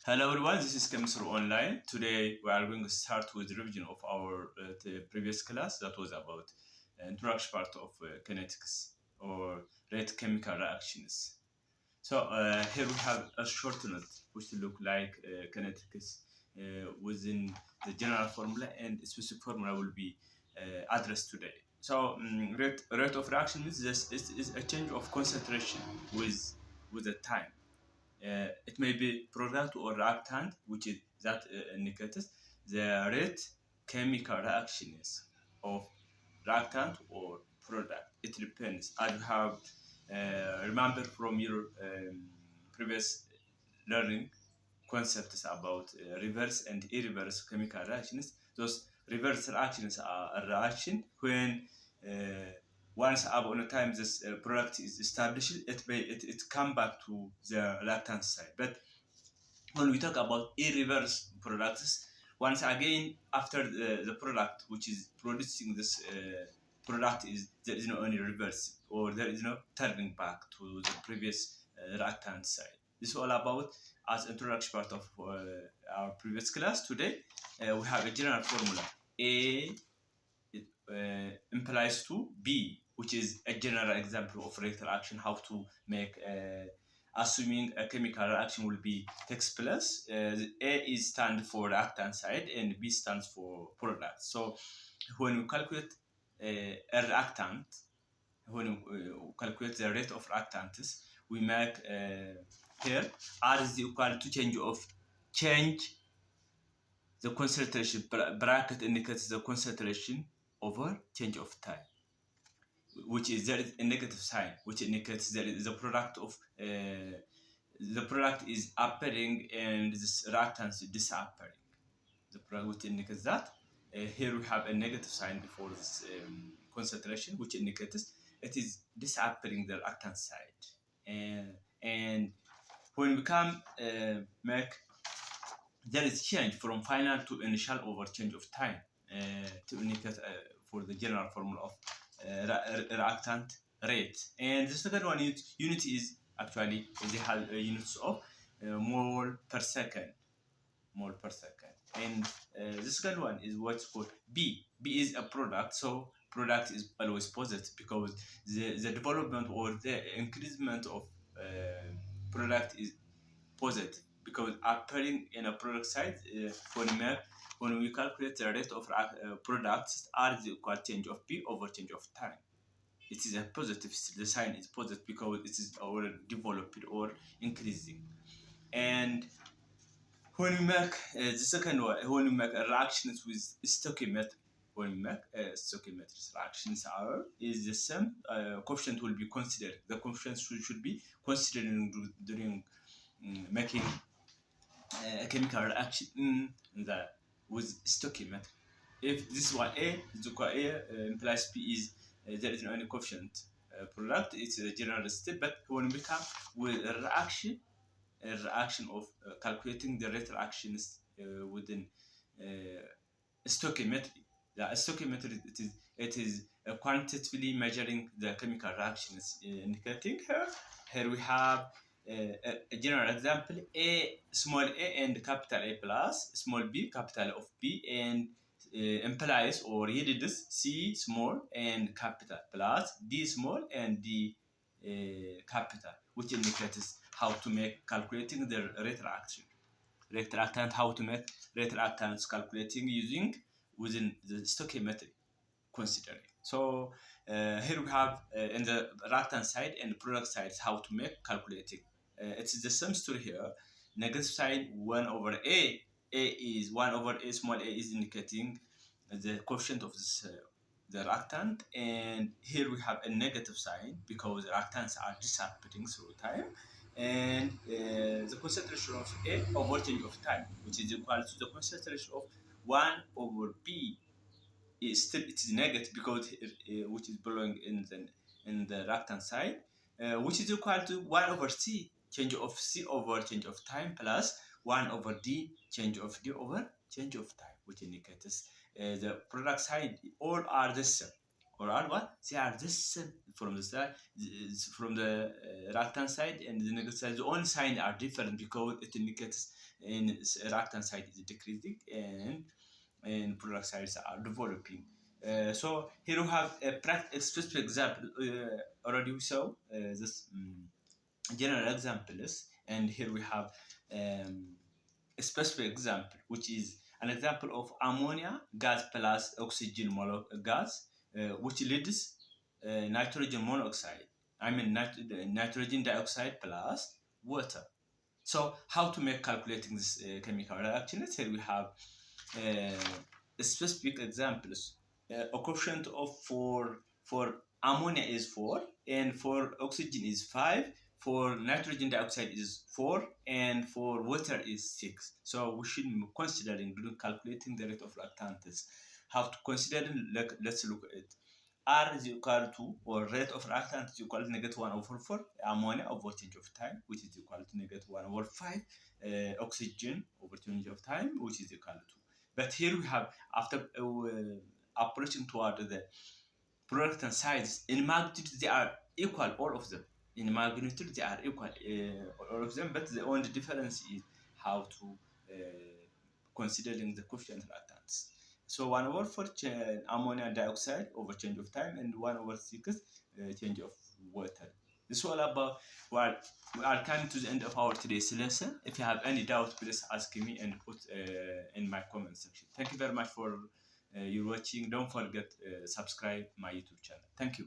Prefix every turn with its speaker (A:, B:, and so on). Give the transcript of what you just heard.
A: Hello everyone, this is Chemistry Online. Today we are going to start with the revision of our the previous class that was about introduction part of kinetics or rate chemical reactions. So here we have a short note which look like kinetics within the general formula, and specific formula will be addressed today. So rate of reaction is is a change of concentration with the time. It may be product or reactant, which is that indicates the rate chemical reactions of reactant or product. It depends. As you have remember from your previous learning concepts about reverse and irreverse chemical reactions. Those reverse reactions are a reaction when uh, once upon a time this product is established, it come back to the reactant side. But when we talk about irreverse products, once again after the product which is producing this product is there is no any reverse or there is no turning back to the previous reactant side. This is all about as introduction part of our previous class. Today we have a general formula. A implies to B, which is a general example of reactor action, how to make assuming a chemical reaction will be takes place. A is stand for reactant side and B stands for product. So when we calculate a reactant, when we calculate the rate of reactants, we make here R is equal to change the concentration. Bracket indicates the concentration over change of time, which is there is a negative sign, which indicates there is a product of the product is appearing and this reactants is disappearing. The product which indicates that. Here we have a negative sign before this concentration, which indicates it is disappearing the reactant side. And when we come make there is change from final to initial over change of time to indicate for the general formula of reactant rate. And the second one unit is actually they have units of mole per second, mole per second. And the second one is what's called B. B is a product, so product is always positive because the development or the increasement of product is positive because appearing in a product side when we calculate the rate of products R is equal change of P over change of time. It is a positive, the sign is positive because it is already developed or increasing. And when we make the second one, when we make reactions with stoichiometry, when we make stoichiometry reactions are is the same coefficient will be considered. The coefficient should be considered during making a chemical reaction with stoichiometry. If this one A is equal A implies P is there is no any coefficient product, it's a general step. But when we come with a reaction of calculating the rate reactions within stoichiometry. The stoichiometry it is quantitatively measuring the chemical reactions indicating here. Here we have a general example: A small a and capital A plus small b capital of B and implies or yields C small and capital plus D small and D capital, which indicates how to make calculating the rate reaction. Rate reactant, how to make rate reactants calculating using within the stoichiometry considering. So here we have in the reactant side and product side how to make calculating. It's the same story here. Negative sign 1 over A. A is 1 over A small a is indicating the coefficient of this the reactant, and here we have a negative sign because reactants are disappearing through time, and the concentration of A over change of time, which is equal to the concentration of 1 over B is still it is negative because which is belonging in the reactant side, which is equal to 1 over C change of C over change of time plus 1 over D change of D over change of time, which indicates the product side all are the same. or R one, they are the same from the side, from the right hand side and the negative side. The only sign are different because it indicates in right hand side is decreasing and product sides are developing. So here we have a specific example. Already we saw this general examples, and here we have um, a specific example, which is an example of ammonia gas plus oxygen gas, which leads nitrogen monoxide. I mean nitrogen dioxide plus water. So how to make calculating this chemical reaction? Here we have specific examples. A coefficient of for ammonia is 4, and for oxygen is 5, for nitrogen dioxide is 4, and for water is 6. So we should considering during calculating the rate of reactants. How to consider? Let's look at it. R is equal to, or rate of reactant is equal to negative 1 over 4 ammonia over change of time, which is equal to negative 1 over 5 oxygen over change of time, which is equal to. But here we have, after approaching toward the product and size, in magnitude they are equal, all of them. In magnitude they are equal, all of them, but the only difference is how to considering the coefficient reactants. So 1 over 4 ammonia dioxide over change of time, and 1 over 6 change of water. This is all about. Well, we are coming to the end of our today's lesson. If you have any doubt, please ask me and put in my comment section. Thank you very much for your watching. Don't forget subscribe my YouTube channel. Thank you.